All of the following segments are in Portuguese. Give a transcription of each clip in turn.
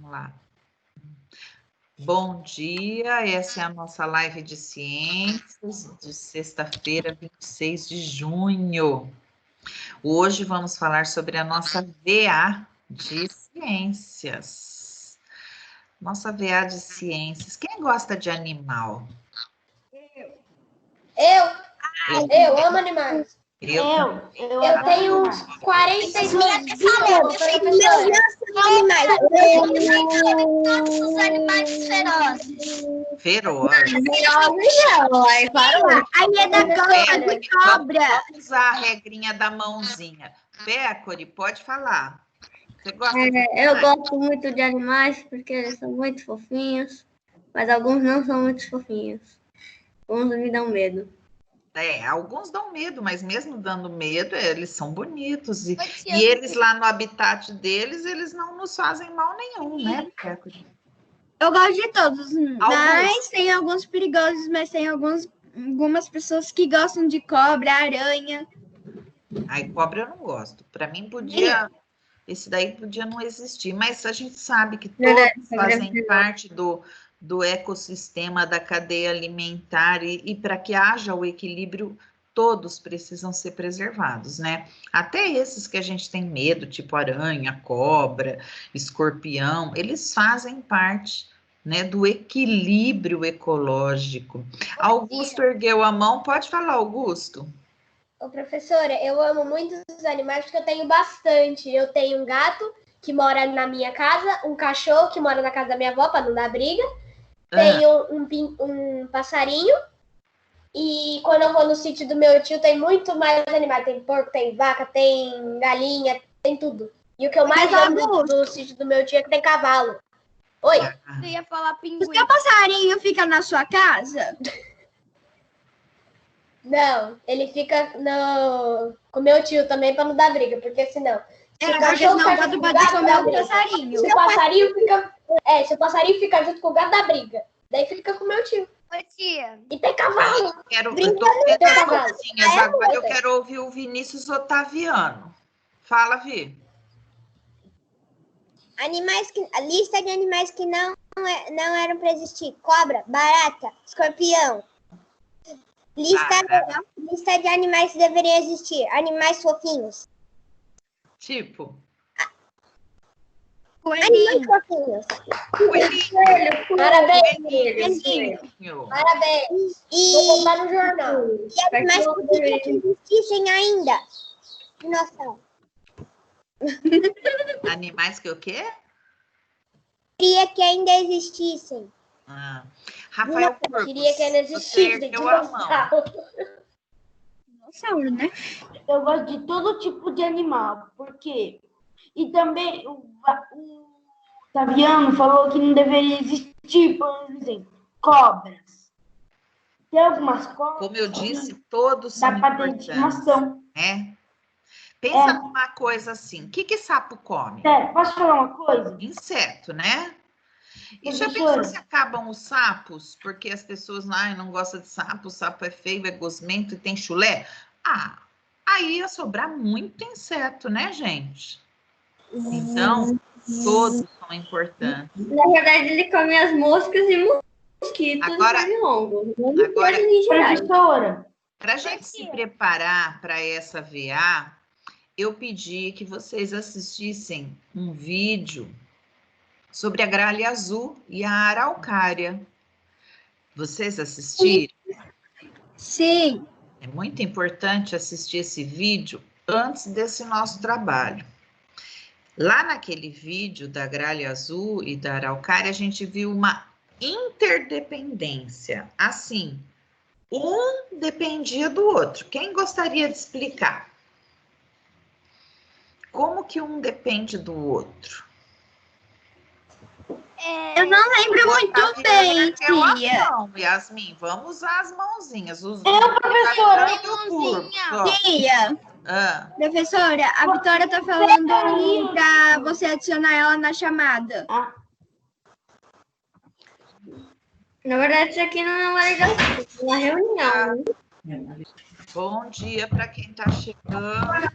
Vamos lá. Bom dia, essa é a nossa live de ciências de sexta-feira, 26 de junho. Hoje vamos falar sobre a nossa VA de ciências. Nossa VA de ciências. Quem gosta de animal? Eu amo animais. Eu tenho 42 bilhões, professora. Os animais ferozes. feroz. A minha da cobra de cobra. Vamos usar a regrinha da mãozinha. Pécore, pode falar. Você gosta de Eu gosto muito de animais porque eles são muito fofinhos, mas alguns não são muito fofinhos. Alguns me dão medo. Alguns dão medo, mas mesmo dando medo, eles são bonitos. E eles lá no habitat deles, eles não nos fazem mal nenhum, né, Pécore? Eu gosto de todos, mas tem alguns perigosos, mas tem algumas pessoas que gostam de cobra, aranha. Ai, cobra eu não gosto. Para mim esse daí podia não existir, mas a gente sabe que todos fazem parte do ecossistema, da cadeia alimentar, e para que haja o equilíbrio, todos precisam ser preservados, né? Até esses que a gente tem medo, tipo aranha, cobra, escorpião, eles fazem parte, né, do equilíbrio ecológico. Augusto ergueu a mão, pode falar, Augusto. Ô, professora, eu amo muito os animais porque eu tenho bastante. Eu tenho um gato que mora na minha casa, um cachorro que mora na casa da minha avó para não dar briga. Tenho um passarinho. E quando eu vou no sítio do meu tio, tem muito mais animais. Tem porco, tem vaca, tem galinha, tem tudo. E o que eu mais amo do sítio do meu tio é que tem cavalo. Oi? Eu ia falar pinguim. O seu passarinho fica na sua casa? Não, ele fica com meu tio também para não dar briga, porque senão... Se o cachorro não pode comer o passarinho. Se o passarinho fica junto com o gato, dá briga. Daí fica com meu tio. Oi, tia. E tem cavalo. Eu tô vendo as coisinhas, agora eu quero ouvir o Vinícius Otaviano. Fala, Vi. A lista de animais que não eram para existir: cobra, barata, escorpião. Lista de animais que deveriam existir: animais fofinhos. Tipo? Animais fofinhos. Coelhinho. Parabéns. Coelhinho. Parabéns. Vou contar no jornal. E animais que queriam que existissem ainda. Nossa. Animais que o quê? Queria que ainda existissem. Rafael Corpus, Queria que ainda existisse. você ergueu a mão. Dinossauro, né? Eu gosto de todo tipo de animal, porque... E também o Taviano falou que não deveria existir, por exemplo, cobras. Tem algumas cobras... Como eu disse, todos são dá para ter importantes. estimação. Né? Pensa numa coisa assim, o que sapo come? Posso falar uma coisa? Inseto, né? E já Professora. pensou se acabam os sapos? Porque as pessoas não gostam de sapo, o sapo é feio, é gosmento e tem chulé. Aí ia sobrar muito inseto, né, gente? Então, todos são importantes. Na verdade, ele come as moscas e mosquitos Agora, Professora. para a gente se preparar para essa VA, eu pedi que vocês assistissem um vídeo sobre a gralha azul e a araucária. Vocês assistiram? Sim. É muito importante assistir esse vídeo antes desse nosso trabalho. Lá naquele vídeo da gralha azul e da araucária, a gente viu uma interdependência. Assim, um dependia do outro. Quem gostaria de explicar? Como que um depende do outro? Eu não lembro muito bem, tia. Yasmin, vamos usar as mãozinhas. Professora. Tia. Professora, a Vitória tá falando aí pra você adicionar ela na chamada. Na verdade, isso aqui não é uma ligação, é uma reunião. Bom dia para quem está chegando.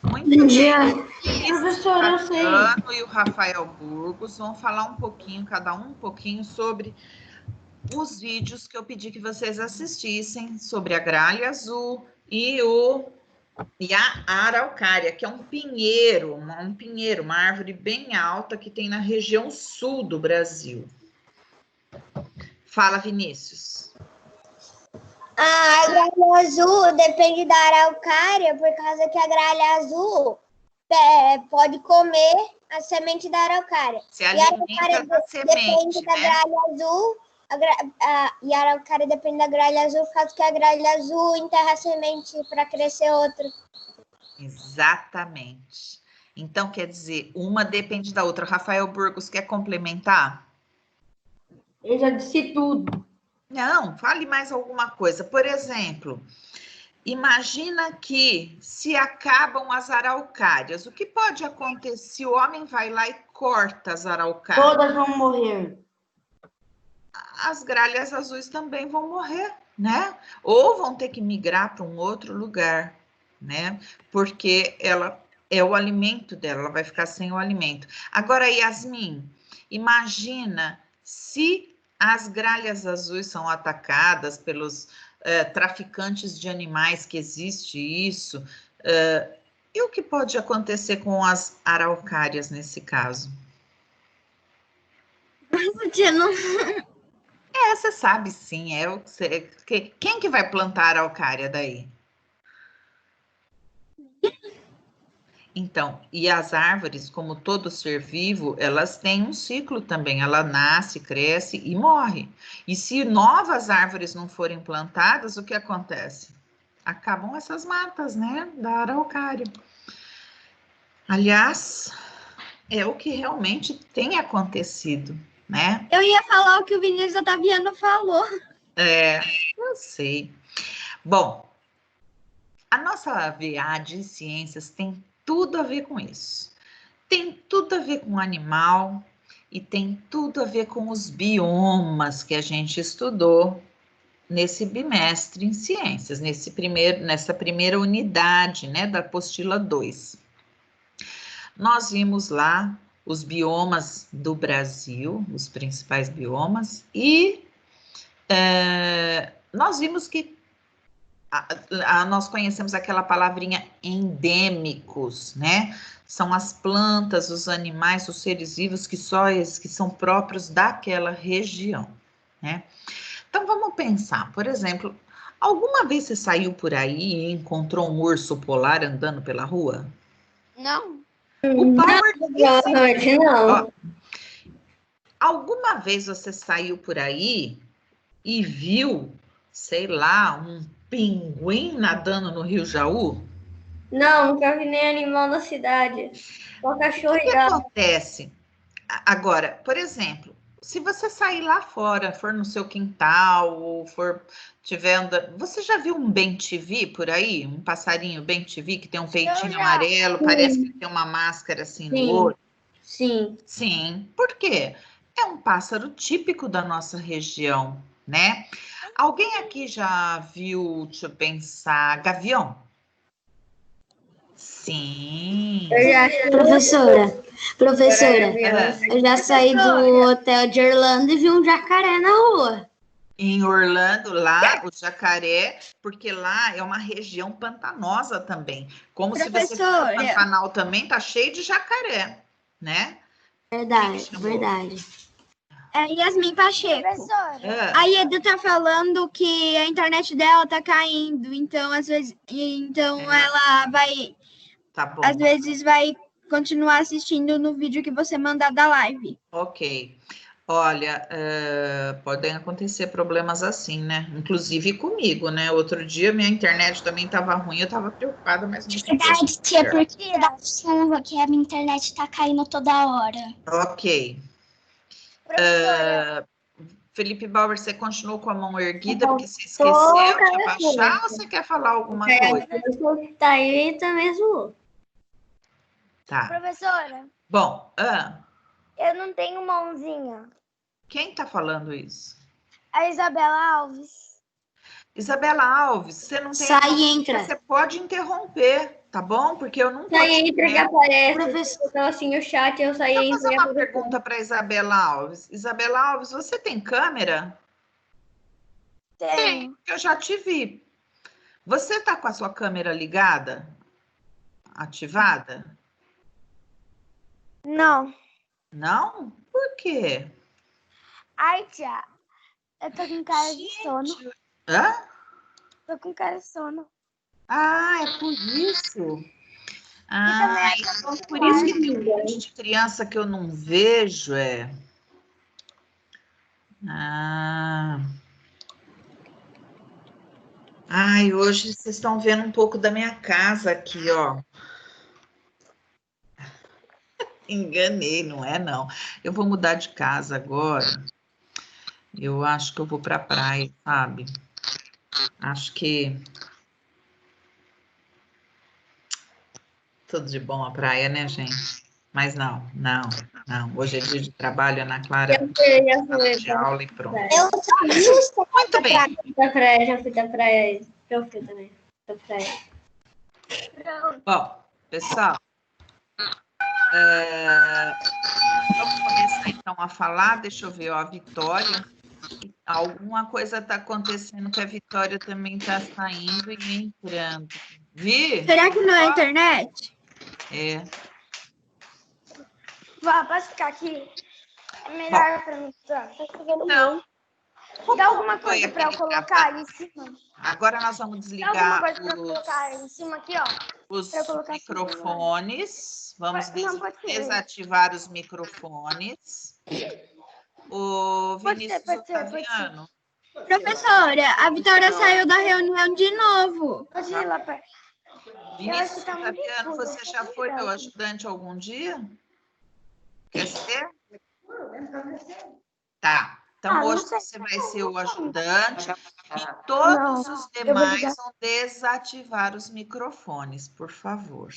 Muito bem. Professora, eu sei. Fabiano e o Rafael Burgos vão falar um pouquinho, cada um pouquinho, sobre os vídeos que eu pedi que vocês assistissem sobre a gralha azul e a araucária, que é um pinheiro, uma árvore bem alta que tem na região sul do Brasil. Fala, Vinícius. A gralha azul depende da araucária, por causa que a gralha azul pode comer a semente da araucária. Se alimenta da semente, depende da gralha azul, e a araucária depende da gralha azul, por causa que a gralha azul enterra a semente para crescer outra. Exatamente. Então, quer dizer, uma depende da outra. Rafael Burgos, quer complementar? Eu já disse tudo. Não, fale mais alguma coisa. Por exemplo, imagina que se acabam as araucárias, o que pode acontecer? O homem vai lá e corta as araucárias. Todas vão morrer. As gralhas azuis também vão morrer, né? Ou vão ter que migrar para um outro lugar, né? Porque ela é o alimento dela, ela vai ficar sem o alimento. Agora, Yasmin, imagina se as gralhas azuis são atacadas pelos traficantes de animais, que existe isso, e o que pode acontecer com as araucárias nesse caso? Você sabe sim, quem que vai plantar a araucária daí? Então, e as árvores, como todo ser vivo, elas têm um ciclo também, ela nasce, cresce e morre. E se novas árvores não forem plantadas, o que acontece? Acabam essas matas, né, da araucária. Aliás, é o que realmente tem acontecido, né? Eu ia falar o que o Vinícius Otaviano falou. Eu sei. Bom, a nossa VA de ciências tem tudo a ver com isso. Tem tudo a ver com o animal e tem tudo a ver com os biomas que a gente estudou nesse bimestre em ciências, nessa primeira unidade, né, da apostila 2. Nós vimos lá os biomas do Brasil, os principais biomas, e nós vimos que nós conhecemos aquela palavrinha endêmicos, né? São as plantas, os animais, os seres vivos que são próprios daquela região, né? Então vamos pensar, por exemplo, alguma vez você saiu por aí e encontrou um urso polar andando pela rua? Não. O Power disse, Não. ó, alguma vez você saiu por aí e viu, sei lá, um pinguim nadando no Rio Jaú? Não, nunca vi nem animal na cidade. Só cachorro O e que gato. acontece? Agora, por exemplo, se você sair lá fora, for no seu quintal, ou tiver andando... Você já viu um bem-te-vi por aí? Um passarinho bem-te-vi que tem um peitinho amarelo, parece que tem uma máscara assim no olho? Sim. Sim. Por quê? É um pássaro típico da nossa região, né? Alguém aqui já viu, deixa eu pensar, gavião? Sim. Professora, eu já saí do hotel de Orlando e vi um jacaré na rua. Em Orlando, lá, o jacaré, porque lá é uma região pantanosa também. Como se você for no Pantanal também, tá cheio de jacaré, né? Verdade. É Yasmin Pacheco. Professora. A Edu tá falando que a internet dela tá caindo, então às vezes, ela vai, Tá bom. às vezes vai continuar assistindo no vídeo que você mandar da live. Ok. Olha, podem acontecer problemas assim, né? Inclusive comigo, né? Outro dia minha internet também estava ruim, eu estava preocupada, mas não tinha. Verdade, tia, porque da chuva que a minha internet tá caindo toda hora. Ok. Felipe Bauer, você continuou com a mão erguida porque você esqueceu de abaixar ou você quer falar alguma coisa? Tá aí também zoou. Tá. Professora, Bom, eu não tenho mãozinha. quem tá falando isso? A Isabela Alves. Isabela Alves, você não tem... Sai e entra. Você pode interromper, tá bom? Porque eu não tô... Sai e entra que aparece. Professor. Então, assim, o chat, eu saí e Deixa eu fazer entrei. uma pergunta para Isabela Alves. Isabela Alves, você tem câmera? Tem. Eu já te vi. Você tá com a sua câmera ligada? Ativada? Não. Não? Por quê? Ai, tia, eu tô com cara de sono. Hã? Tô com cara de sono. Ah, é por isso? Ah, então por isso que tem um monte de criança que eu não vejo, é. Ah. Ai, hoje vocês estão vendo um pouco da minha casa aqui, ó. Enganei, não é não. Eu vou mudar de casa agora. Eu acho que eu vou para a praia, sabe? Acho que tudo de bom a praia, né, gente? Mas não. Hoje é dia de trabalho, Ana Clara. Já fui, De aula e pronto. Eu sou justa. Muito bem. já fui da praia. Eu fui também. Da praia. Bom, pessoal, vamos começar então a falar. Deixa eu ver, ó, a Vitória. Alguma coisa está acontecendo que a Vitória também está saindo e entrando. Vi? Será que não é internet? É. Vá, pode ficar aqui. É melhor pra mim. Tá chegando Não. Dá alguma Foi coisa pra eu aquele colocar trabalho? ali em cima. Agora nós vamos Dá alguma desligar coisa pra eu colocar aí em cima aqui, ó. os pra eu colocar assim, microfones. Vamos Não, pode ser. desativar os microfones. O Pode ser, Vinícius pode ser. Otaviano. Professora, a Vitória saiu da reunião de novo. Pode ir lá perto. Vinícius tá muito Otaviano, escuro, você já foi meu ajudante algum dia? Quer ser? Tá. Então, hoje você vai ser o ajudante e todos os demais vão desativar os microfones, por favor.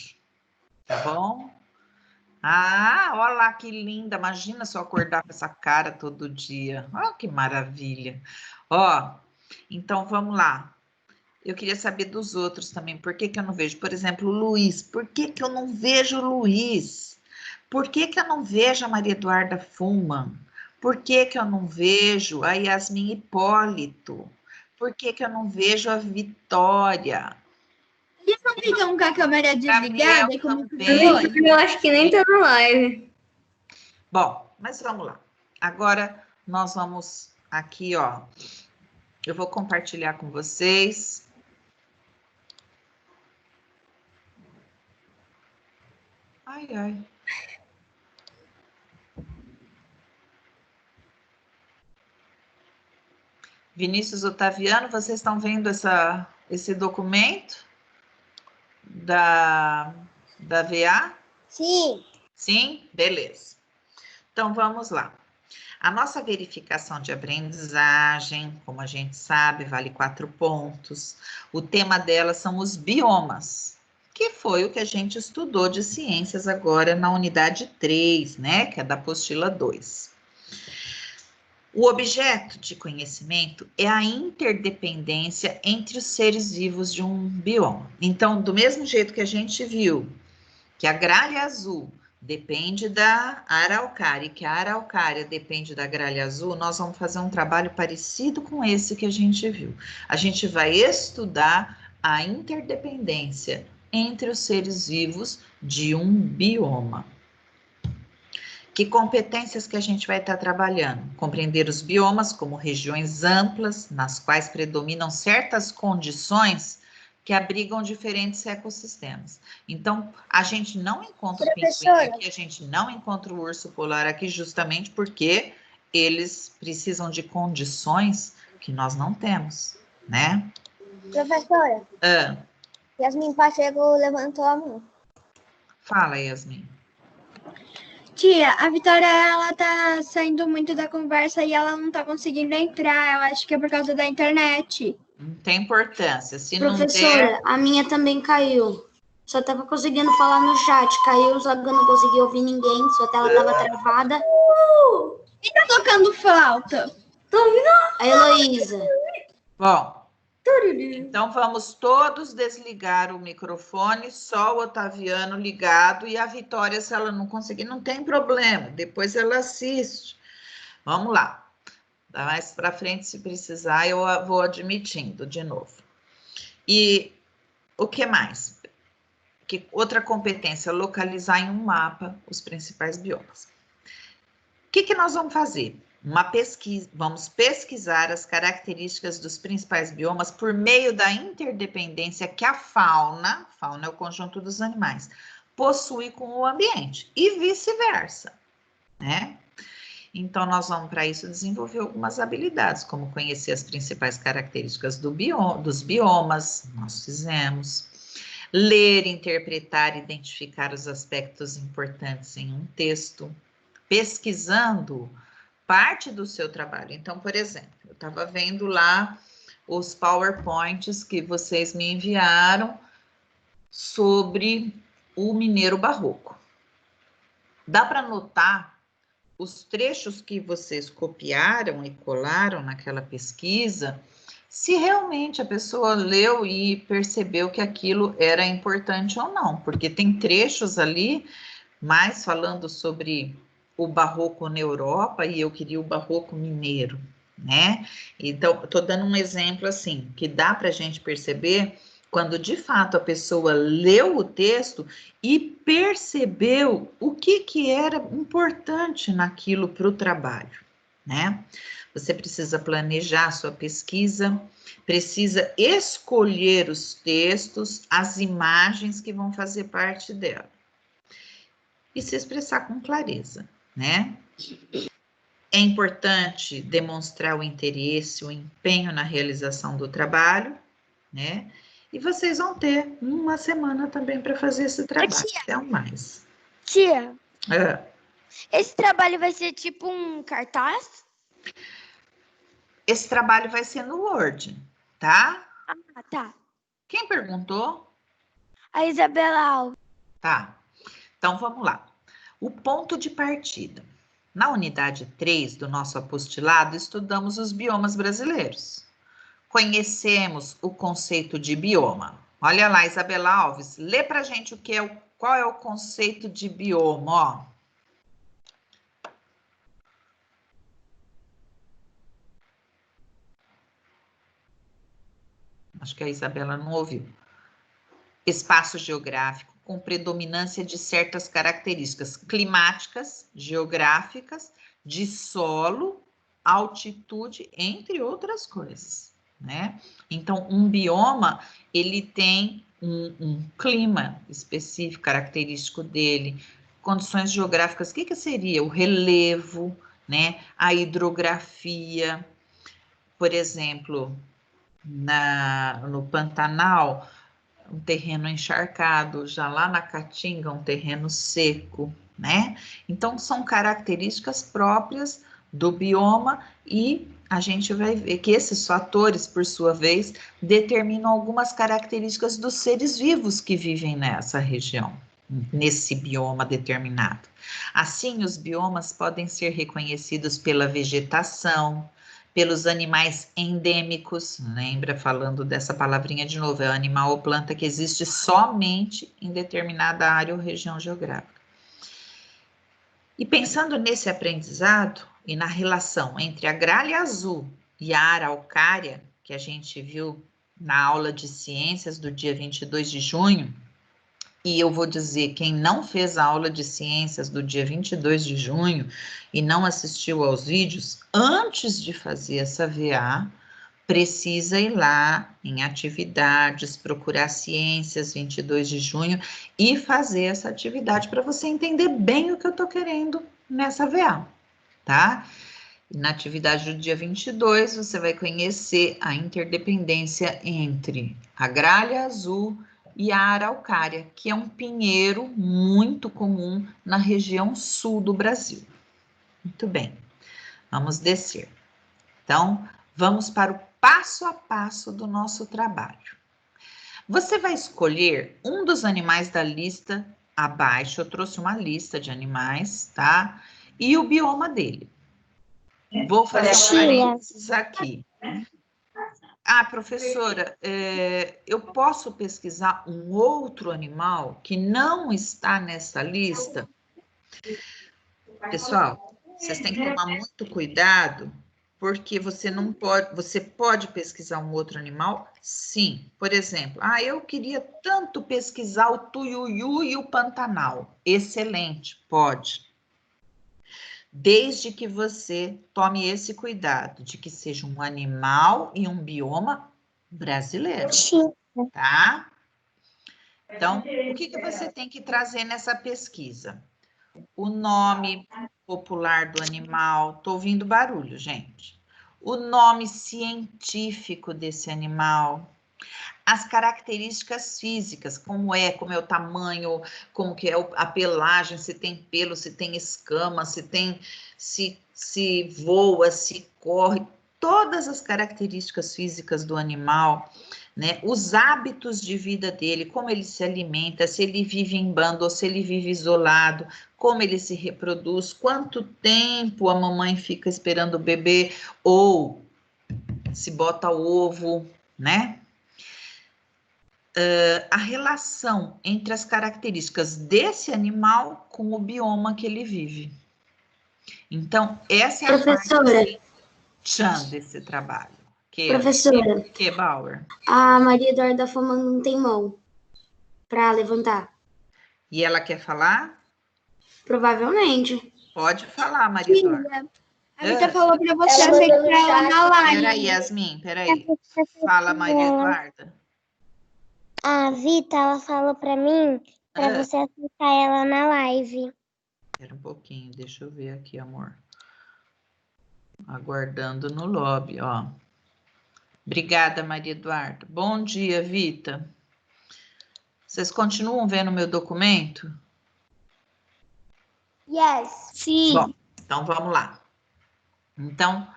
Tá bom? Ah, olha lá que linda. Imagina se eu acordar com essa cara todo dia. Olha que maravilha. Ó, então vamos lá. Eu queria saber dos outros também. Por que que eu não vejo? Por exemplo, o Luiz. Por que que eu não vejo o Luiz? Por que que eu não vejo a Maria Eduarda Fullman? Por que que eu não vejo a Yasmin Hipólito? Por que que eu não vejo a Vitória? Eles não ficam com a câmera Gabriel desligada? Como também. Eu acho que nem tá no live. Bom, mas vamos lá. Agora nós vamos aqui, ó. Eu vou compartilhar com vocês. Ai, ai. Vinícius Otaviano, vocês estão vendo esse documento da VA? Sim. Sim? Beleza. Então, vamos lá. A nossa verificação de aprendizagem, como a gente sabe, vale 4 pontos. O tema dela são os biomas, que foi o que a gente estudou de ciências agora na unidade 3, né? Que é da apostila 2. O objeto de conhecimento é a interdependência entre os seres vivos de um bioma. Então, do mesmo jeito que a gente viu que a gralha azul depende da araucária e que a araucária depende da gralha azul, nós vamos fazer um trabalho parecido com esse que a gente viu. A gente vai estudar a interdependência entre os seres vivos de um bioma. Que competências que a gente vai estar trabalhando? Compreender os biomas como regiões amplas, nas quais predominam certas condições que abrigam diferentes ecossistemas. Então, a gente não encontra o pinguim aqui, a gente não encontra o urso polar aqui, justamente porque eles precisam de condições que nós não temos, né? Professora, Yasmin Pacheco levantou a mão. Fala, Yasmin. Tia, a Vitória, ela tá saindo muito da conversa e ela não tá conseguindo entrar. Eu acho que é por causa da internet. Não tem importância. Se Professora, não der... a minha também caiu. Só tava conseguindo falar no chat. Caiu, só que eu não consegui ouvir ninguém. Sua tela tava travada. Quem tá tocando flauta? A Heloísa. Bom, Então, vamos todos desligar o microfone, só o Otaviano ligado e a Vitória, se ela não conseguir, não tem problema, depois ela assiste. Vamos lá. Mais para frente, se precisar, eu vou admitindo de novo. E o que mais? Outra competência, localizar em um mapa os principais biomas. O que nós vamos fazer? Uma pesquisa, vamos pesquisar as características dos principais biomas por meio da interdependência que a fauna é o conjunto dos animais, possui com o ambiente e vice-versa, né? Então, nós vamos, para isso, desenvolver algumas habilidades, como conhecer as principais características dos biomas, nós fizemos, ler, interpretar, identificar os aspectos importantes em um texto, pesquisando parte do seu trabalho. Então, por exemplo, eu estava vendo lá os PowerPoints que vocês me enviaram sobre o Mineiro Barroco. Dá para notar os trechos que vocês copiaram e colaram naquela pesquisa, se realmente a pessoa leu e percebeu que aquilo era importante ou não, porque tem trechos ali, mais falando sobre o barroco na Europa, e eu queria o barroco mineiro, né? Então, estou dando um exemplo assim, que dá para a gente perceber quando de fato a pessoa leu o texto e percebeu o que era importante naquilo para o trabalho, né? Você precisa planejar a sua pesquisa, precisa escolher os textos, as imagens que vão fazer parte dela e se expressar com clareza, né? É importante demonstrar o interesse, o empenho na realização do trabalho, né? E vocês vão ter uma semana também para fazer esse trabalho, até o mais. Tia, esse trabalho vai ser tipo um cartaz? Esse trabalho vai ser no Word, tá? Ah, tá. Quem perguntou? A Isabela Alves. Tá. Então, vamos lá. O ponto de partida. Na unidade 3 do nosso apostilado, estudamos os biomas brasileiros. Conhecemos o conceito de bioma. Olha lá, Isabela Alves, lê para a gente qual é o conceito de bioma, ó. Acho que a Isabela não ouviu. Espaço geográfico com predominância de certas características climáticas, geográficas, de solo, altitude, entre outras coisas, né? Então, um bioma, ele tem um clima específico, característico dele, condições geográficas, o que seria? O relevo, né? A hidrografia, por exemplo, no Pantanal, um terreno encharcado, já lá na Caatinga, um terreno seco, né? Então, são características próprias do bioma e a gente vai ver que esses fatores, por sua vez, determinam algumas características dos seres vivos que vivem nessa região, nesse bioma determinado. Assim, os biomas podem ser reconhecidos pela vegetação, pelos animais endêmicos, lembra, falando dessa palavrinha de novo, é o animal ou planta que existe somente em determinada área ou região geográfica. E pensando nesse aprendizado e na relação entre a gralha azul e a araucária, que a gente viu na aula de ciências do dia 22 de junho, e eu vou dizer, quem não fez a aula de ciências do dia 22 de junho e não assistiu aos vídeos, antes de fazer essa VA, precisa ir lá em atividades, procurar ciências 22 de junho e fazer essa atividade para você entender bem o que eu estou querendo nessa VA, tá? Na atividade do dia 22, você vai conhecer a interdependência entre a gralha azul e a araucária, que é um pinheiro muito comum na região sul do Brasil. Muito bem, vamos descer. Então, vamos para o passo a passo do nosso trabalho. Você vai escolher um dos animais da lista abaixo, eu trouxe uma lista de animais, tá? E o bioma dele. Vou fazer um parênteses aqui. Ah, professora, eu posso pesquisar um outro animal que não está nessa lista? Pessoal, vocês têm que tomar muito cuidado, porque você não pode, você pode pesquisar um outro animal? Sim. Por exemplo, eu queria tanto pesquisar o tuiuiu e o pantanal. Excelente, pode. Desde que você tome esse cuidado de que seja um animal e um bioma brasileiro, tá? Então, o que você tem que trazer nessa pesquisa? O nome popular do animal, tô ouvindo barulho, gente. O nome científico desse animal, as características físicas, como é o tamanho, como que é a pelagem, se tem pelo, se tem escama, se voa, se corre, todas as características físicas do animal, né? Os hábitos de vida dele, como ele se alimenta, se ele vive em bando ou se ele vive isolado, como ele se reproduz, quanto tempo a mamãe fica esperando o bebê ou se bota ovo, né? A relação entre as características desse animal com o bioma que ele vive. Então, essa é a parte chã desse trabalho. Professora, que Bauer? a Maria Eduarda Fama não tem mão para levantar. E ela quer falar? Provavelmente. Pode falar, Maria Eduarda. A Vita falou para você Ela mandou aceitar no ela chat. na live. Peraí, Yasmin, peraí. Fala, Maria Eduarda. A Vita, ela falou pra mim pra você aceitar ela na live. Espera um pouquinho, deixa eu ver aqui, amor. Aguardando no lobby, ó. Obrigada, Maria Eduarda. Bom dia, Vita. Vocês continuam vendo meu documento? Yes. Sim. Bom, então vamos lá. Então,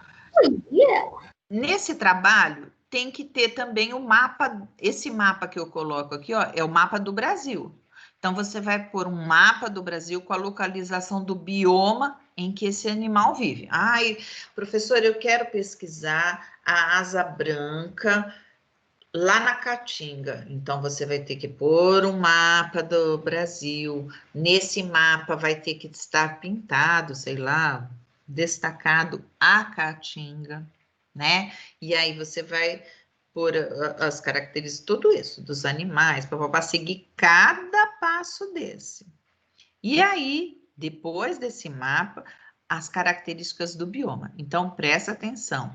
nesse trabalho tem que ter também o mapa, esse mapa que eu coloco aqui, ó, é o mapa do Brasil. Então, você vai pôr um mapa do Brasil com a localização do bioma em que esse animal vive. Ai, professor, eu quero pesquisar a asa branca lá na Caatinga. Então, você vai ter que pôr um mapa do Brasil. Nesse mapa vai ter que estar pintado, sei lá, destacado a Caatinga, né? E aí você vai pôr as características, tudo isso, dos animais, para seguir cada passo desse. E aí, depois desse mapa, as características do bioma. Então, presta atenção.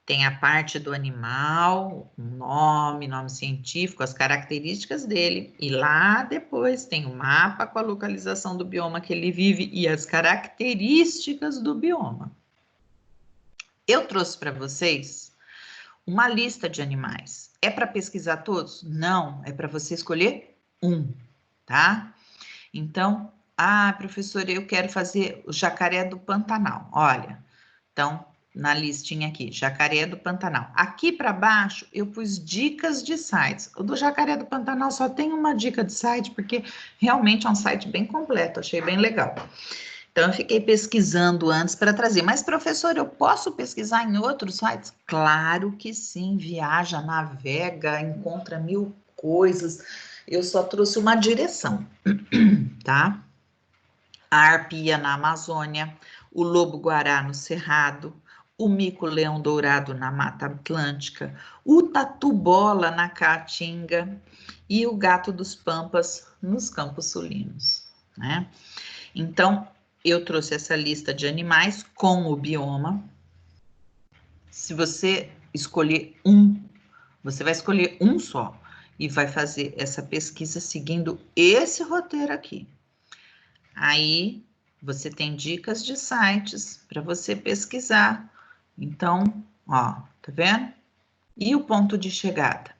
Tem a parte do animal, o nome científico, as características dele, e lá depois tem o mapa com a localização do bioma que ele vive e as características do bioma. Eu trouxe para vocês uma lista de animais. É para pesquisar todos? Não, é para você escolher um, tá? Então, professora, eu quero fazer o jacaré do Pantanal. Olha, então, na listinha aqui, jacaré do Pantanal. Aqui para baixo, eu pus dicas de sites. O do jacaré do Pantanal só tem uma dica de site, porque realmente é um site bem completo, achei bem legal. Então, eu fiquei pesquisando antes para trazer. Mas, professor, eu posso pesquisar em outros sites? Claro que sim, viaja, navega, encontra mil coisas. Eu só trouxe uma direção, tá? A arpia na Amazônia, o lobo-guará no Cerrado, o mico-leão dourado na Mata Atlântica, o tatu-bola na Caatinga e o gato dos Pampas nos Campos Sulinos, né? Então, eu trouxe essa lista de animais com o bioma. Se você escolher um, você vai escolher um só e vai fazer essa pesquisa seguindo esse roteiro aqui. Aí, você tem dicas de sites para você pesquisar. Então, ó, tá vendo? E o ponto de chegada?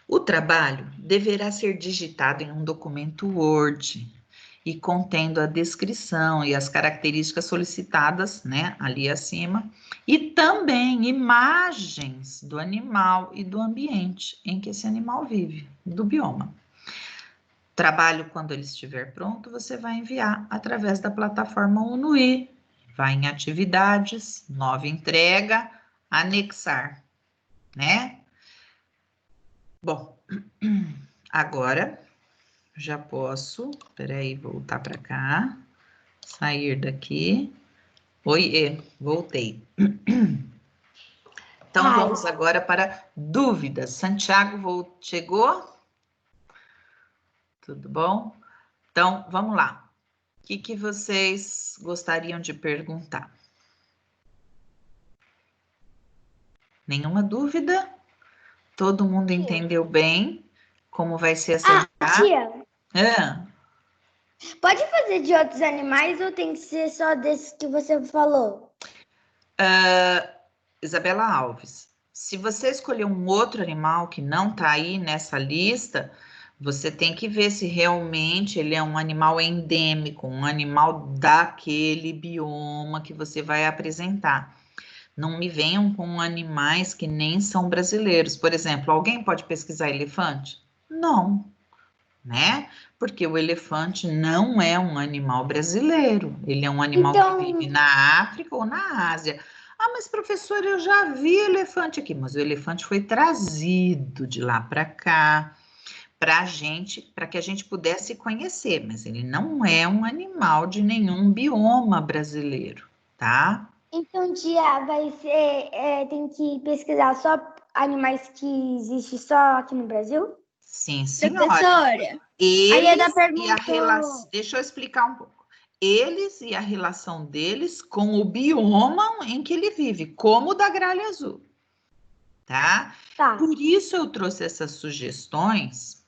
O trabalho deverá ser digitado em um documento Word e contendo a descrição e as características solicitadas, né, ali acima, e também imagens do animal e do ambiente em que esse animal vive, do bioma. Trabalho, quando ele estiver pronto, você vai enviar através da plataforma Unuí. Vai em atividades, nova entrega, anexar. né? Bom, agora já posso, peraí, voltar para cá, sair daqui. Oiê, voltei. Então, vamos agora para dúvidas. Santiago chegou? Tudo bom? Então, vamos lá. O que vocês gostariam de perguntar? Nenhuma dúvida? Todo mundo entendeu bem como vai ser essa Tia, Ah, pode fazer de outros animais ou tem que ser só desses que você falou? Isabela Alves, se você escolher um outro animal que não está aí nessa lista, você tem que ver se realmente ele é um animal endêmico, um animal daquele bioma que você vai apresentar. Não me venham com animais que nem são brasileiros. Por exemplo, alguém pode pesquisar elefante? Não, né? Porque o elefante não é um animal brasileiro. Ele é um animal que vive na África ou na Ásia. Ah, mas professora, eu já vi elefante aqui. Mas o elefante foi trazido de lá para cá para que a gente pudesse conhecer. Mas ele não é um animal de nenhum bioma brasileiro, tá? Então, tia, vai ser. Tem que pesquisar só animais que existem só aqui no Brasil? Sim, senhora. Professora, Eles e a relação. Deixa eu explicar um pouco. Eles e a relação deles com o bioma em que ele vive, como o da gralha azul. Tá? Por isso eu trouxe essas sugestões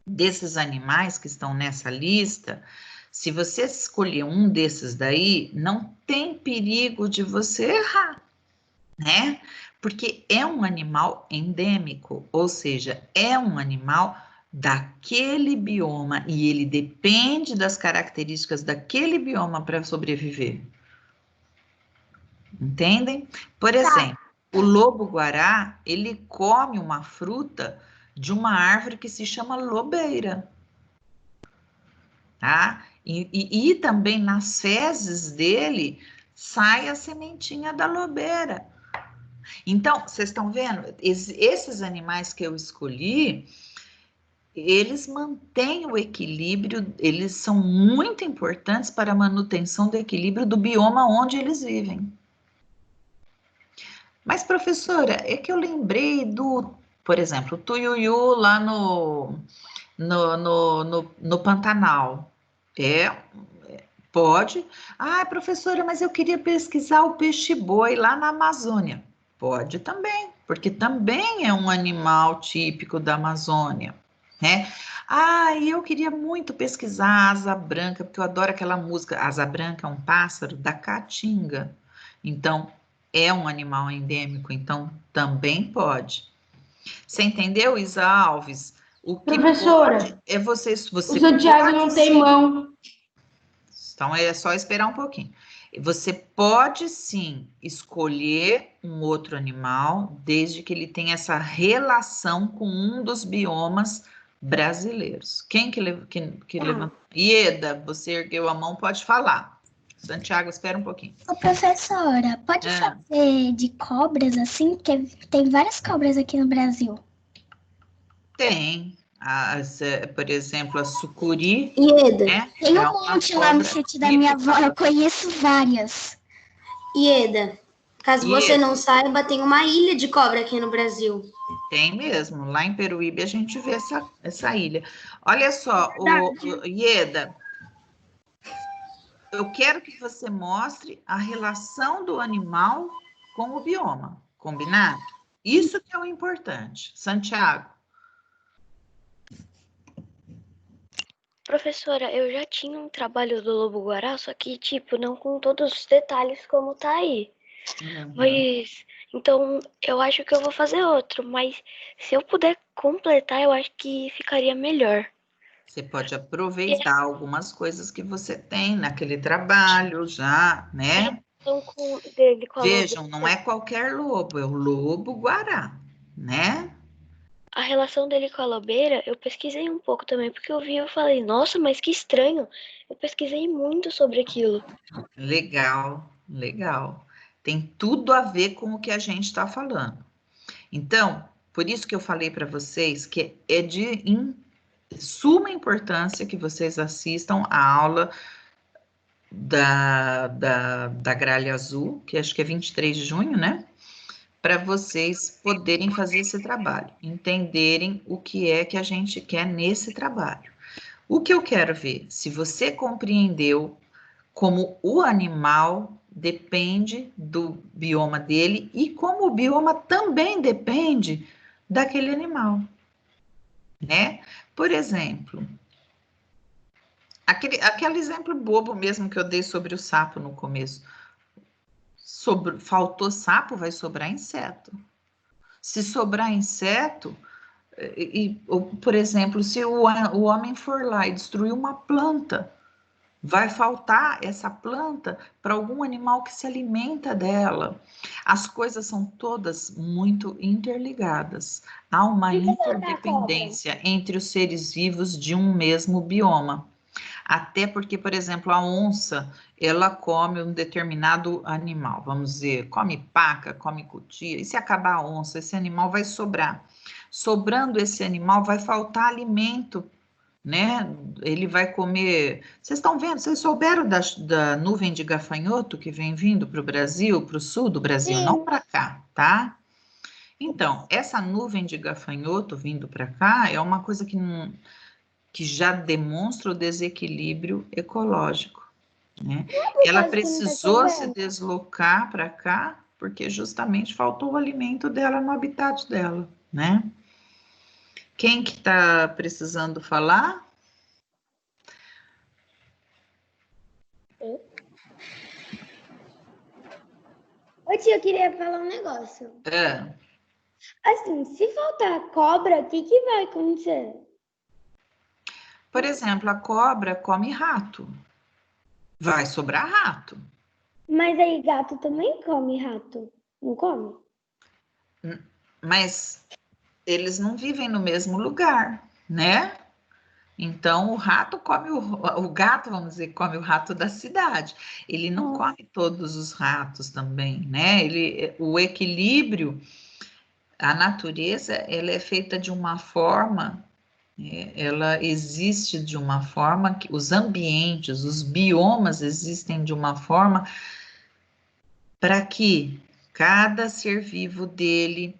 desses animais que estão nessa lista. Se você escolher um desses daí, não tem perigo de você errar, né? Porque é um animal endêmico, ou seja, é um animal daquele bioma e ele depende das características daquele bioma para sobreviver. Entendem? Por exemplo, o lobo-guará, ele come uma fruta de uma árvore que se chama lobeira, tá? E também nas fezes dele sai a sementinha da lobeira. Então, vocês estão vendo? Esses animais que eu escolhi, eles mantêm o equilíbrio, eles são muito importantes para a manutenção do equilíbrio do bioma onde eles vivem. Mas, professora, é que eu lembrei por exemplo, o tuiuiu lá no Pantanal. Pode. Ah, professora, mas eu queria pesquisar o peixe-boi lá na Amazônia. Pode também, porque também é um animal típico da Amazônia, né? Ah, e eu queria muito pesquisar a asa branca, porque eu adoro aquela música. Asa branca é um pássaro da Caatinga. Então, é um animal endêmico, então também pode. Você entendeu, Isa Alves? O que Professora, pode é você o Santiago não tem mão. Então, é só esperar um pouquinho. Você pode, sim, escolher um outro animal, desde que ele tenha essa relação com um dos biomas brasileiros. Quem que levantou? Ieda, você ergueu a mão, pode falar. Santiago, espera um pouquinho. Ô, professora, pode fazer de cobras assim? Porque tem várias cobras aqui no Brasil. Tem. Por exemplo, a sucuri. Ieda. Né? Tem um monte lá no sítio da minha avó, eu conheço várias. Ieda, caso você não saiba, tem uma ilha de cobra aqui no Brasil. Tem mesmo. Lá em Peruíbe a gente vê essa ilha. Olha só, Ieda, eu quero que você mostre a relação do animal com o bioma, combinado? Isso que é o importante. Santiago. Professora, eu já tinha um trabalho do lobo-guará, só que, tipo, não com todos os detalhes como tá aí. Mas, então, eu acho que eu vou fazer outro, mas se eu puder completar, eu acho que ficaria melhor. Você pode aproveitar algumas coisas que você tem naquele trabalho já, né? Vejam, não é qualquer lobo, é o lobo-guará, né? A relação dele com a lobeira, eu pesquisei um pouco também, porque eu vi e falei, nossa, mas que estranho. Eu pesquisei muito sobre aquilo. Legal, legal. Tem tudo a ver com o que a gente está falando. Então, por isso que eu falei para vocês que é de suma importância que vocês assistam a aula da Gralha Azul, que acho que é 23 de junho, né? Para vocês poderem fazer esse trabalho, entenderem o que é que a gente quer nesse trabalho. O que eu quero ver, se você compreendeu como o animal depende do bioma dele e como o bioma também depende daquele animal, né? Por exemplo, aquele exemplo bobo mesmo que eu dei sobre o sapo no começo. Faltou sapo, vai sobrar inseto. Se sobrar inseto, por exemplo, se o homem for lá e destruir uma planta, vai faltar essa planta para algum animal que se alimenta dela. As coisas são todas muito interligadas. Há uma interdependência entre os seres vivos de um mesmo bioma. Até porque, por exemplo, a onça, ela come um determinado animal, vamos dizer, come paca, come cutia, e se acabar a onça, esse animal vai sobrar. Sobrando esse animal, vai faltar alimento, né? Ele vai comer... Vocês estão vendo, vocês souberam da nuvem de gafanhoto que vem vindo para o Brasil, para o sul do Brasil, não para cá, tá? Então, essa nuvem de gafanhoto vindo para cá é uma coisa que já demonstra o desequilíbrio ecológico, né? Ela precisou se deslocar para cá porque justamente faltou o alimento dela no habitat dela, né? Quem que está precisando falar? Ô tia, eu queria falar um negócio. É. Assim, se faltar cobra, o que vai acontecer? Por exemplo, a cobra come rato. Vai sobrar rato. Mas aí gato também come rato, não come? Mas eles não vivem no mesmo lugar, né? Então, o rato come o gato, vamos dizer, come o rato da cidade. Ele não come todos os ratos também, né? O equilíbrio, a natureza, ela é feita de uma forma, ela existe de uma forma que os ambientes, os biomas existem de uma forma para que cada ser vivo dele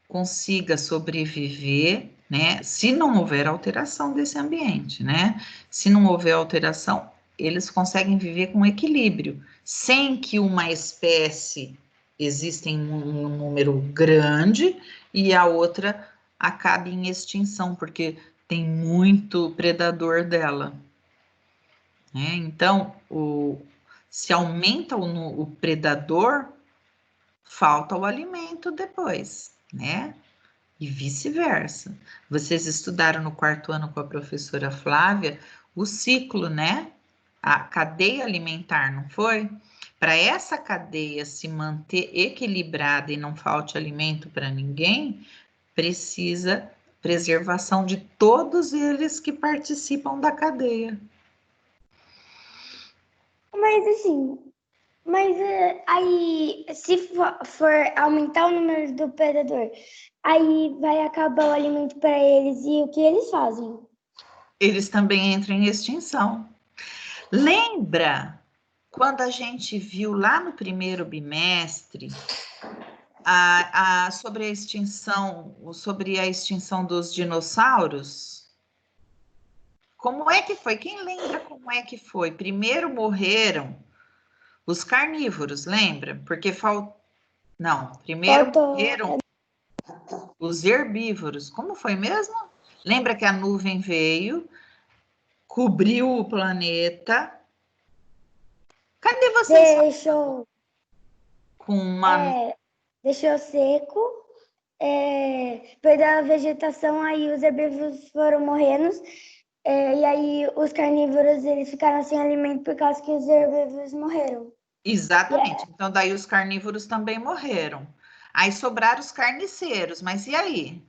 consiga sobreviver, né? Se não houver alteração desse ambiente, né? Se não houver alteração, eles conseguem viver com equilíbrio, sem que uma espécie exista em um número grande e a outra acabe em extinção, porque tem muito predador dela, né? Então, se aumenta o predador, falta o alimento depois, né? E vice-versa. Vocês estudaram no 4º ano com a professora Flávia o ciclo, né? A cadeia alimentar, não foi? Para essa cadeia se manter equilibrada e não falte alimento para ninguém, precisa preservação de todos eles que participam da cadeia. Mas assim, aí se for aumentar o número do predador, aí vai acabar o alimento para eles e o que eles fazem? Eles também entram em extinção. Lembra quando a gente viu lá no primeiro bimestre sobre a extinção dos dinossauros? Como é que foi? Quem lembra como é que foi? Primeiro morreram os carnívoros, lembra? Porque primeiro morreram os herbívoros. Como foi mesmo? Lembra que a nuvem veio, cobriu o planeta. Cadê vocês? Deixou seco, perdeu a vegetação, aí os herbívoros foram morrendo, e aí os carnívoros eles ficaram sem alimento por causa que os herbívoros morreram. Exatamente. Então, daí os carnívoros também morreram. Aí sobraram os carniceiros, mas e aí?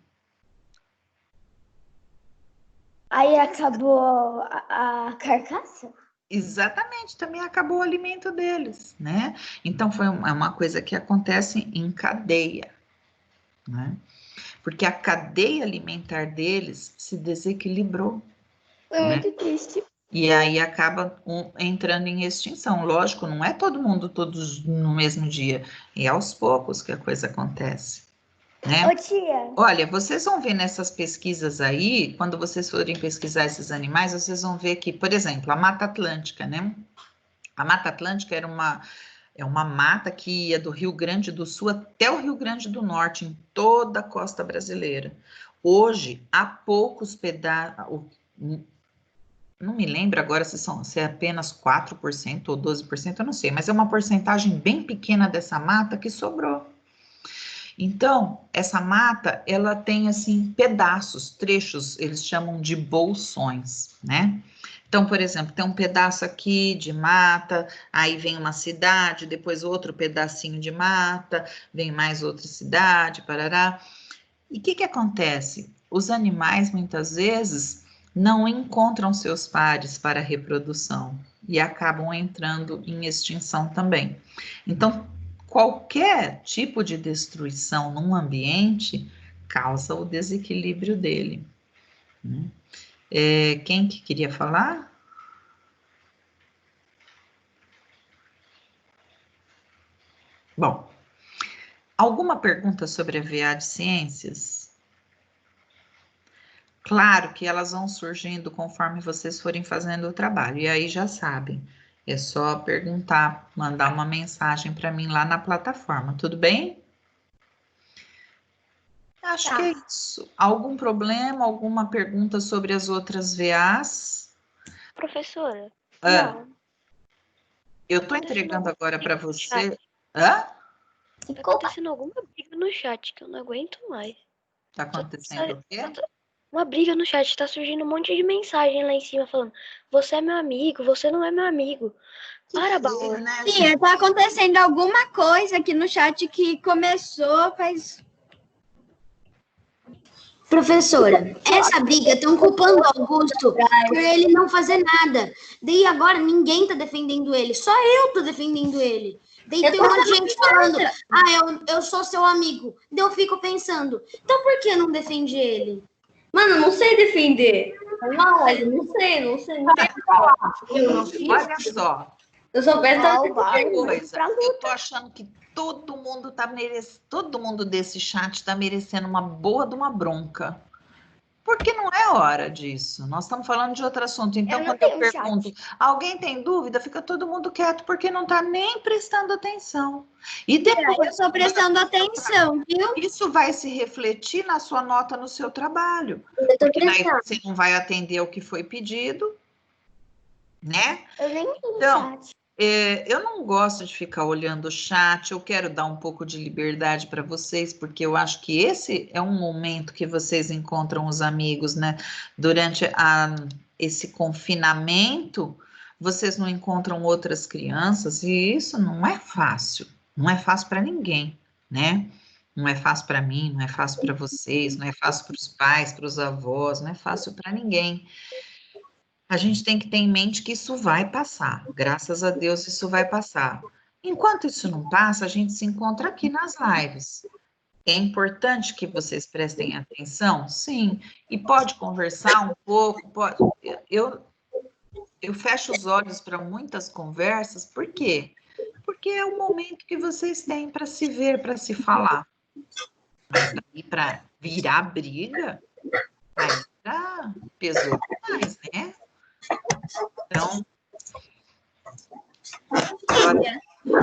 Aí acabou a carcaça? Exatamente, também acabou o alimento deles, né? Então, foi uma coisa que acontece em cadeia, né? Porque a cadeia alimentar deles se desequilibrou. Foi muito triste. E aí acaba entrando em extinção. Lógico, não é todo mundo todos no mesmo dia. É aos poucos que a coisa acontece, né? Ô, tia. Olha, vocês vão ver nessas pesquisas aí, quando vocês forem pesquisar esses animais, vocês vão ver que, por exemplo, a Mata Atlântica, né? A Mata Atlântica é uma mata que ia do Rio Grande do Sul até o Rio Grande do Norte, em toda a costa brasileira. Hoje, há poucos pedaços, não me lembro agora se é apenas 4% ou 12%, eu não sei, mas é uma porcentagem bem pequena dessa mata que sobrou. Então, essa mata, ela tem, assim, pedaços, trechos, eles chamam de bolsões, né? Então, por exemplo, tem um pedaço aqui de mata, aí vem uma cidade, depois outro pedacinho de mata, vem mais outra cidade, parará. E o que acontece? Os animais, muitas vezes, não encontram seus pares para a reprodução e acabam entrando em extinção também. Então, qualquer tipo de destruição num ambiente causa o desequilíbrio dele, né? Quem que queria falar? Bom, alguma pergunta sobre a VA de Ciências? Claro que elas vão surgindo conforme vocês forem fazendo o trabalho, e aí já sabem, é só perguntar, mandar uma mensagem para mim lá na plataforma, tudo bem? Acho que é isso. Algum problema, alguma pergunta sobre as outras VAs? Professora, Ah, não. eu estou entregando agora para você. Hã? Tá acontecendo alguma briga no chat que eu não aguento mais. Tá acontecendo o quê? Uma briga no chat, tá surgindo um monte de mensagem lá em cima falando: você é meu amigo, você não é meu amigo. Para, Baú. Né, Sim, tá acontecendo alguma coisa aqui no chat que começou faz... Professora, essa briga estão culpando o Augusto por ele não fazer nada. Daí agora ninguém tá defendendo ele, só eu tô defendendo ele. Daí tem um monte de gente falando, eu sou seu amigo. Daí eu fico pensando, então por que não defende ele? Mano, não sei defender. Não sei. Olha só. Eu sou péssima. Coisa, eu tô achando que todo mundo desse chat tá merecendo uma boa de uma bronca. Porque não é hora disso. Nós estamos falando de outro assunto. Então, quando eu pergunto, alguém tem dúvida? Fica todo mundo quieto, porque não está nem prestando atenção. E depois, eu estou prestando atenção, viu? Isso vai se refletir na sua nota no seu trabalho. Porque daí você não vai atender o que foi pedido, né? Eu nem vi então, chat. Eu não gosto de ficar olhando o chat, eu quero dar um pouco de liberdade para vocês, porque eu acho que esse é um momento que vocês encontram os amigos, né? Durante esse confinamento, vocês não encontram outras crianças, e isso não é fácil para ninguém, né? Não é fácil para mim, não é fácil para vocês, não é fácil para os pais, para os avós, não é fácil para ninguém. A gente tem que ter em mente que isso vai passar. Graças a Deus, isso vai passar. Enquanto isso não passa, a gente se encontra aqui nas lives. É importante que vocês prestem atenção? Sim. E pode conversar um pouco? Pode. Eu fecho os olhos para muitas conversas. Por quê? Porque é o momento que vocês têm para se ver, para se falar. Mas daí para virar briga, aí já pesou demais, né? Então,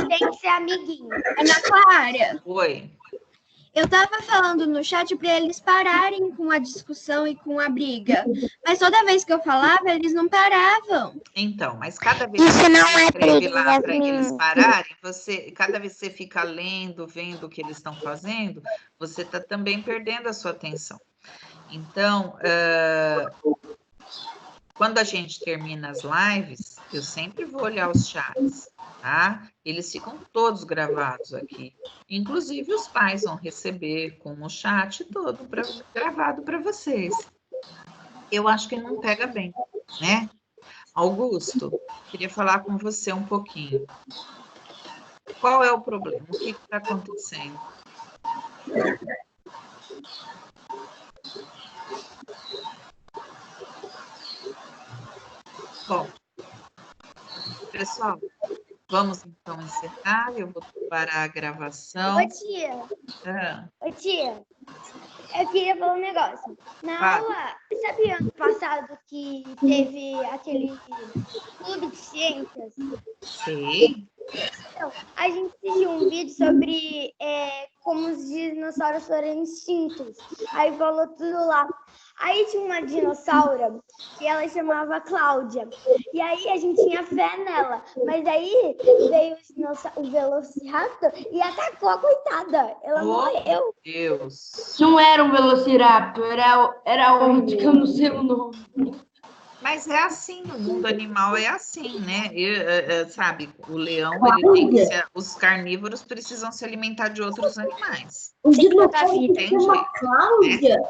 Tem que ser amiguinho. Ana Clara, oi. eu tava falando no chat para eles pararem com a discussão e com a briga. Mas toda vez que eu falava, eles não paravam. Então, mas cada vez Isso que não você é escreve briga, lá para Yasmin. eles pararem, cada vez que você fica lendo, vendo o que eles estão fazendo, você está também perdendo a sua atenção. Então, quando a gente termina as lives, eu sempre vou olhar os chats, tá? Eles ficam todos gravados aqui. Inclusive, os pais vão receber com o chat todo gravado para vocês. Eu acho que não pega bem, né? Augusto, queria falar com você um pouquinho. Qual é o problema? O que está acontecendo? Bom, pessoal, vamos então encerrar. Eu vou parar a gravação. Ô, tia. Ah, Ô, tia. Eu queria falar um negócio. Na Fala. aula, sabe ano passado que teve aquele clube de ciências? sei. Então, a gente assistiu um vídeo sobre como os dinossauros foram extintos. Aí falou tudo lá. Aí tinha uma dinossauro que ela chamava Cláudia. E aí a gente tinha fé nela. Mas aí veio o Velociraptor e atacou a coitada. Ela morreu. Deus. Não era um Velociraptor, era outro, que eu não sei o nome. Mas é assim, o mundo animal é assim, né? Sabe, o leão, ele tem que os carnívoros precisam se alimentar de outros animais. O dinossauro Entende? chama Cláudia.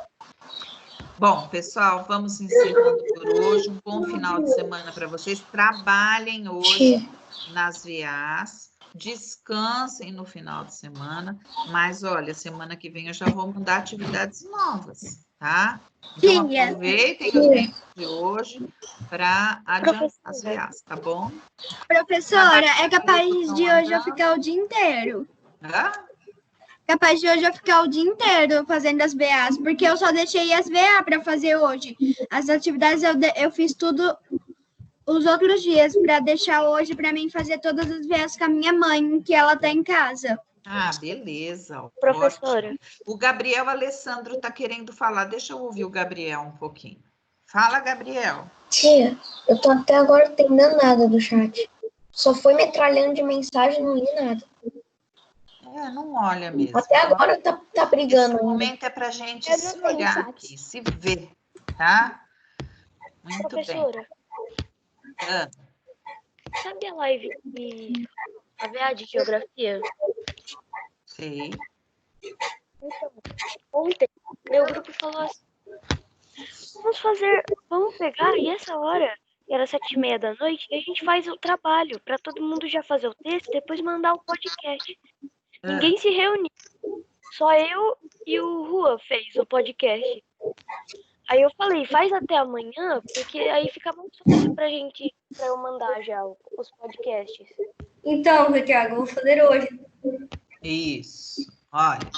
Bom, pessoal, vamos encerrando por hoje. Um bom final de semana para vocês. Trabalhem hoje nas VAs. Descansem no final de semana. Mas, olha, semana que vem eu já vou mudar atividades novas, tá? Então, aproveitem o tempo de hoje para adiantar as VAs, tá bom? Professora, é capaz de hoje eu ficar o dia inteiro. Hã? Capaz de hoje eu ficar o dia inteiro fazendo as VAs, porque eu só deixei as VA para fazer hoje. As atividades eu fiz tudo os outros dias para deixar hoje para mim fazer todas as VAs com a minha mãe, que ela tá em casa. Ah, beleza. Professora. Ótimo. O Gabriel Alessandro está querendo falar. Deixa eu ouvir o Gabriel um pouquinho. Fala, Gabriel. Tia, eu tô até agora entendendo nada do chat. Só foi metralhando de mensagem, não li nada. Não olha mesmo. Até agora tá brigando. Esse momento é pra gente Eu não se tenho olhar chat. aqui, se ver, tá? Muito Professora, bem. sabe a live a VA de geografia? Sei. Então, ontem, meu grupo falou assim, vamos pegar, e essa hora, e era 7h30 da noite, e a gente faz o trabalho, para todo mundo já fazer o texto, depois mandar o podcast. Ninguém se reuniu, só eu e o Rua fez o podcast. Aí eu falei, faz até amanhã, porque aí fica muito fácil pra eu mandar já os podcasts. Então, Thiago, eu vou fazer hoje. Isso. Olha,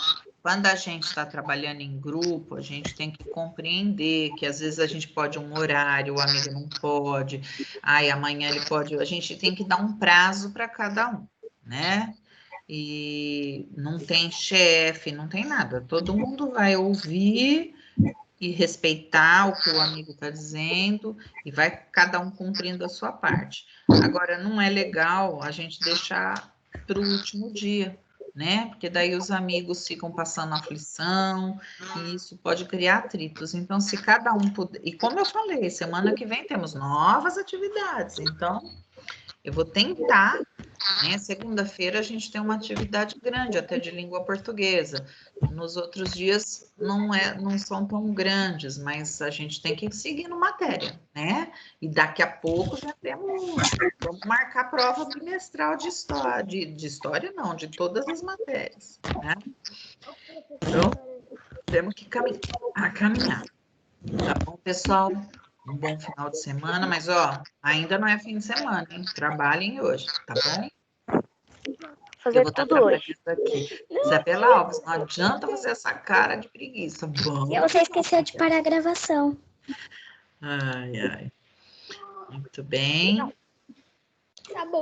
quando a gente está trabalhando em grupo, a gente tem que compreender que às vezes a gente pode um horário, o amigo não pode, amanhã ele pode. A gente tem que dar um prazo para cada um, né? E não tem chefe, não tem nada. Todo mundo vai ouvir e respeitar o que o amigo está dizendo e vai cada um cumprindo a sua parte. Agora, não é legal a gente deixar para o último dia, né? Porque daí os amigos ficam passando aflição e isso pode criar atritos. Então, se cada um puder... E como eu falei, semana que vem temos novas atividades. Então, eu vou tentar, né? Segunda-feira a gente tem uma atividade grande, até de língua portuguesa. Nos outros dias não são tão grandes, mas a gente tem que seguir no matéria, né? E daqui a pouco já vamos marcar a prova bimestral de história, de história não, de todas as matérias, né? Então, temos que caminhar. Tá bom, pessoal? Um bom final de semana, mas, ainda não é fim de semana, hein? Trabalhem hoje, tá bom? Fazer Eu vou estar tudo trabalhando hoje. aqui. Isabela Alves, não adianta fazer essa cara de preguiça. Vamos. E você esqueceu de parar a gravação. Ai. Muito bem. Tá bom.